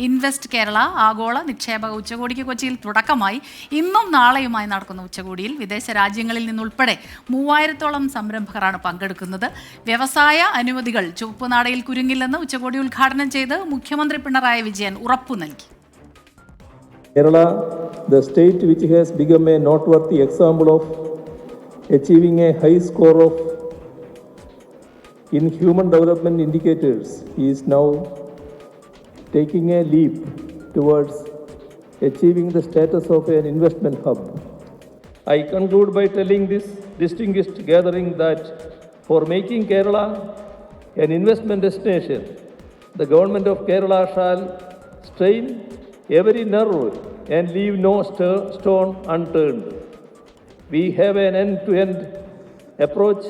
Invest Kerala ആഗോള നിക്ഷേപക ഉച്ചകോടിക്ക് കൊച്ചിയിൽ തുടക്കമായി. ഇന്നും നാളെയുമായി നടക്കുന്ന ഉച്ചകോടിയിൽ വിദേശ രാജ്യങ്ങളിൽ നിന്നുൾപ്പെടെ 3000-ഓളം സംരംഭകരാണ് പങ്കെടുക്കുന്നത്. വ്യവസായ അനുമതികൾ ചുവപ്പുനാടയിൽ കുരുങ്ങില്ലെന്ന് ഉച്ചകോടി ഉദ്ഘാടനം ചെയ്ത് മുഖ്യമന്ത്രി പിണറായി വിജയൻ ഉറപ്പു നൽകി. Kerala, the state which has become a noteworthy example of achieving a high score of in human development indicators, is now taking a leap towards achieving the status of an investment hub. I conclude by telling this distinguished gathering that for making Kerala an investment destination, the government of Kerala shall strain every nerve and leave no stone unturned. We have an end-to-end approach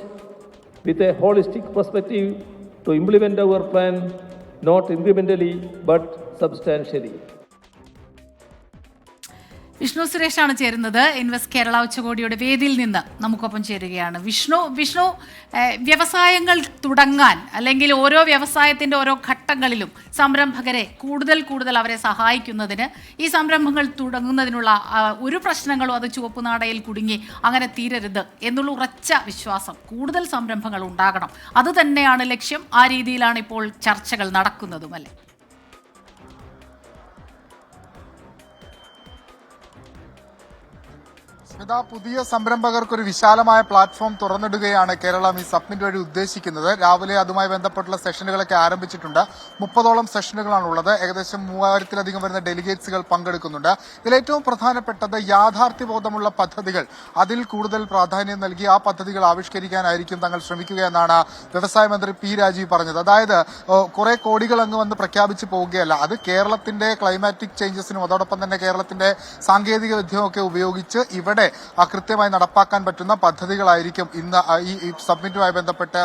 with a holistic perspective to implement our plan, not incrementally but substantially. Vishnu സുരേഷാണ് ചേരുന്നത്. Invest Kerala ഉച്ചകോടിയുടെ വേദിയിൽ നിന്ന് നമുക്കൊപ്പം ചേരുകയാണ്. വിഷ്ണു, വ്യവസായങ്ങൾ തുടങ്ങാൻ അല്ലെങ്കിൽ ഓരോ വ്യവസായത്തിൻ്റെ ഓരോ ഘട്ടങ്ങളിലും സംരംഭകരെ കൂടുതൽ അവരെ സഹായിക്കുന്നതിന് ഈ സംരംഭങ്ങൾ തുടങ്ങുന്നതിനുള്ള ഒരു പ്രശ്നങ്ങളും അത് ചുവപ്പുനാടയിൽ കുടുങ്ങി അങ്ങനെ തീരരുത് എന്നുള്ള ഉറച്ച വിശ്വാസം, കൂടുതൽ സംരംഭങ്ങൾ ഉണ്ടാകണം, അത് തന്നെയാണ് ലക്ഷ്യം. ആ രീതിയിലാണ് ഇപ്പോൾ ചർച്ചകൾ നടക്കുന്നതും അല്ലേ? പുതിയ സംരംഭകർക്ക് ഒരു വിശാലമായ പ്ലാറ്റ്ഫോം തുറന്നിടുകയാണ് കേരളം ഈ സബ്മിറ്റ് വഴി ഉദ്ദേശിക്കുന്നത്. രാവിലെ അതുമായി ബന്ധപ്പെട്ടുള്ള സെഷനുകളൊക്കെ ആരംഭിച്ചിട്ടുണ്ട്. 30ഓളം സെഷനുകളാണുള്ളത്. ഏകദേശം 3000-ലധികം വരുന്ന ഡെലിഗേറ്റ്സുകൾ പങ്കെടുക്കുന്നുണ്ട്. ഇതിലേറ്റവും പ്രധാനപ്പെട്ടത് യാഥാർത്ഥ്യബോധമുള്ള പദ്ധതികൾ, അതിൽ കൂടുതൽ പ്രാധാന്യം നൽകി ആ പദ്ധതികൾ ആവിഷ്കരിക്കാനായിരിക്കും തങ്ങൾ ശ്രമിക്കുകയെന്നാണ് വ്യവസായ മന്ത്രി പി രാജീവ് പറഞ്ഞത്. അതായത് കുറെ കോടികൾ അങ്ങ് വന്ന് പ്രഖ്യാപിച്ച് പോവുകയല്ല, അത് കേരളത്തിന്റെ ക്ലൈമാറ്റിക് ചേഞ്ചസിനും അതോടൊപ്പം തന്നെ കേരളത്തിന്റെ സാങ്കേതിക വിദ്യയൊക്കെ ഉപയോഗിച്ച് ഇവിടെ കൃത്യമായി നടപ്പാക്കാൻ പറ്റുന്ന പദ്ധതികളായിരിക്കും ഇന്ന് ഈ സബ്മിറ്റുമായി ബന്ധപ്പെട്ട്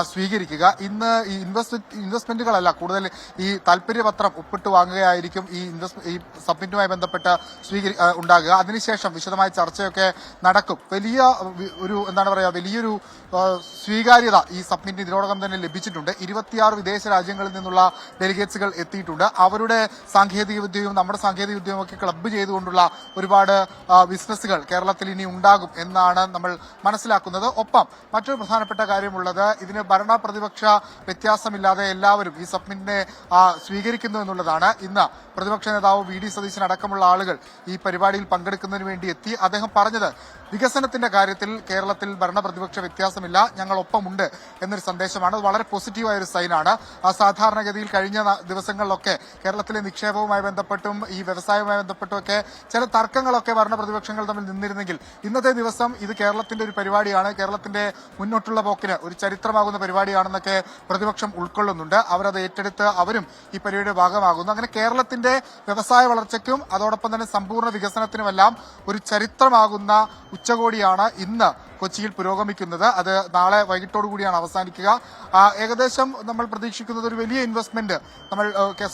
സ്വീകരിക്കുക. ഇന്ന് ഈ ഇൻവെസ്റ്റ്മെന്റുകളല്ല, കൂടുതൽ ഈ താല്പര്യപത്രം ഒപ്പിട്ട് വാങ്ങുകയായിരിക്കും ഈ സബ്മിറ്റുമായി ബന്ധപ്പെട്ട് ഉണ്ടാകുക. അതിനുശേഷം വിശദമായ ചർച്ചയൊക്കെ നടക്കും. വലിയൊരു സ്വീകാര്യത ഈ സബ്മിറ്റിന് ഇതിനോടകം തന്നെ ലഭിച്ചിട്ടുണ്ട്. 26 വിദേശ രാജ്യങ്ങളിൽ നിന്നുള്ള ഡെലിഗേറ്റ്സുകൾ എത്തിയിട്ടുണ്ട്. അവരുടെ സാങ്കേതിക വിദ്യയും നമ്മുടെ സാങ്കേതിക വിദ്യയും ഒക്കെ ക്ലബ്ബ് ചെയ്തുകൊണ്ടുള്ള ഒരുപാട് ബിസിനസ്സുകൾ കേരളത്തിൽ ഇനി ഉണ്ടാകും എന്നാണ് നമ്മൾ മനസ്സിലാക്കുന്നത്. ഒപ്പം മറ്റൊരു പ്രധാനപ്പെട്ട കാര്യമുള്ളത്, ഇതിന് ഭരണ പ്രതിപക്ഷ വ്യത്യാസമില്ലാതെ എല്ലാവരും ഈ സബ്മിറ്റിനെ സ്വീകരിക്കുന്നു എന്നുള്ളതാണ്. ഇന്ന് പ്രതിപക്ഷ നേതാവ് വി ഡി സതീശൻ അടക്കമുള്ള ആളുകൾ ഈ പരിപാടിയിൽ പങ്കെടുക്കുന്നതിന് വേണ്ടി എത്തി. അദ്ദേഹം പറഞ്ഞത് വികസനത്തിന്റെ കാര്യത്തിൽ കേരളത്തിൽ ഭരണ പ്രതിപക്ഷ വ്യത്യാസമില്ല, ഞങ്ങൾ ഒപ്പമുണ്ട് എന്നൊരു സന്ദേശമാണ്. അത് വളരെ പോസിറ്റീവായ ഒരു സൈനാണ്. സാധാരണഗതിയിൽ കഴിഞ്ഞ ദിവസങ്ങളിലൊക്കെ കേരളത്തിലെ നിക്ഷേപവുമായി ബന്ധപ്പെട്ടും ഈ വ്യവസായവുമായി ബന്ധപ്പെട്ടും ഒക്കെ ചില തർക്കങ്ങളൊക്കെ ഭരണ പ്രതിപക്ഷങ്ങൾ തമ്മിൽ നിന്നിരുന്നെങ്കിൽ ഇന്നത്തെ ദിവസം ഇത് കേരളത്തിന്റെ ഒരു പരിപാടിയാണ്, കേരളത്തിന്റെ മുന്നോട്ടുള്ള പോക്കിന് ഒരു ചരിത്രമാകുന്ന പരിപാടിയാണെന്നൊക്കെ പ്രതിപക്ഷം ഉൾക്കൊള്ളുന്നുണ്ട്. അവരത് ഏറ്റെടുത്ത് അവരും ഈ പരിപാടിയുടെ ഭാഗമാകുന്നു. അങ്ങനെ കേരളത്തിന്റെ വ്യവസായ വളർച്ചയ്ക്കും അതോടൊപ്പം തന്നെ സമ്പൂർണ്ണ വികസനത്തിനുമെല്ലാം ഒരു ചരിത്രമാകുന്ന ഉച്ചകോടിയാണ് ഇന്ന് കൊച്ചിയിൽ പുരോഗമിക്കുന്നത്. അത് നാളെ വൈകിട്ടോടുകൂടിയാണ് അവസാനിക്കുക. ഏകദേശം നമ്മൾ പ്രതീക്ഷിക്കുന്നത് ഒരു വലിയ ഇൻവെസ്റ്റ്മെന്റ് നമ്മൾ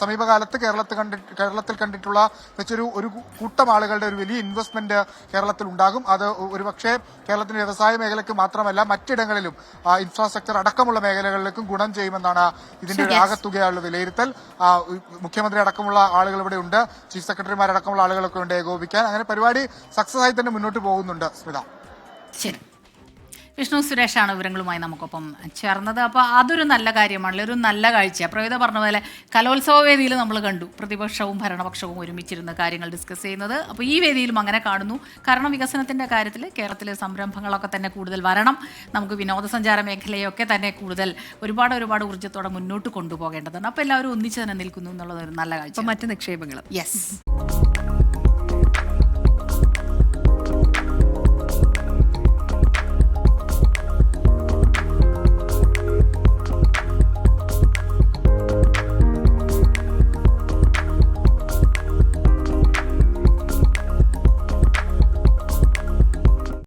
സമീപകാലത്ത് കേരളത്തിൽ കണ്ടിട്ടുള്ള വെച്ചൊരു കൂട്ടം ആളുകളുടെ ഒരു വലിയ ഇൻവെസ്റ്റ്മെന്റ് കേരളത്തിൽ ഉണ്ടാകും. അത് ഒരുപക്ഷെ കേരളത്തിന്റെ വ്യവസായ മേഖലയ്ക്ക് മാത്രമല്ല മറ്റിടങ്ങളിലും ഇൻഫ്രാസ്ട്രക്ചർ അടക്കമുള്ള മേഖലകളിലേക്കും ഗുണം ചെയ്യുമെന്നാണ് ഇതിന്റെ ഒരു ആകത്തുകയുള്ള വിലയിരുത്തൽ. മുഖ്യമന്ത്രി അടക്കമുള്ള ആളുകൾ ഇവിടെ ഉണ്ട്, ചീഫ് സെക്രട്ടറിമാരടക്കമുള്ള ആളുകളൊക്കെ ഉണ്ട് ഏകോപിക്കാൻ. അങ്ങനെ പരിപാടി സക്സസ് ആയി തന്നെ മുന്നോട്ട് പോകുന്നുണ്ട്. സ്മിത, ശരി. വിഷ്ണു സുരേഷാണ് വിവരങ്ങളുമായി നമുക്കൊപ്പം ചേർന്നത്. അപ്പോൾ അതൊരു നല്ല കാര്യമാണല്ലോ, ഒരു നല്ല കാഴ്ച. പ്രവിത പറഞ്ഞ പോലെ കലോത്സവ വേദിയിൽ നമ്മൾ കണ്ടു പ്രതിപക്ഷവും ഭരണപക്ഷവും ഒരുമിച്ചിരുന്ന കാര്യങ്ങൾ ഡിസ്കസ് ചെയ്യുന്നത്. അപ്പോൾ ഈ വേദിയിലും അങ്ങനെ കാണുന്നു. കാരണം വികസനത്തിൻ്റെ കാര്യത്തിൽ കേരളത്തിലെ സംരംഭങ്ങളൊക്കെ തന്നെ കൂടുതൽ വരണം. നമുക്ക് വിനോദസഞ്ചാര മേഖലയൊക്കെ തന്നെ കൂടുതൽ ഒരുപാട് ഊർജ്ജത്തോടെ മുന്നോട്ട് കൊണ്ടുപോകേണ്ടതുണ്ട്. അപ്പോൾ എല്ലാവരും ഒന്നിച്ച് തന്നെ നിൽക്കുന്നു എന്നുള്ളത് ഒരു നല്ല കാഴ്ച. മറ്റ് നിക്ഷേപങ്ങൾ. യെസ്.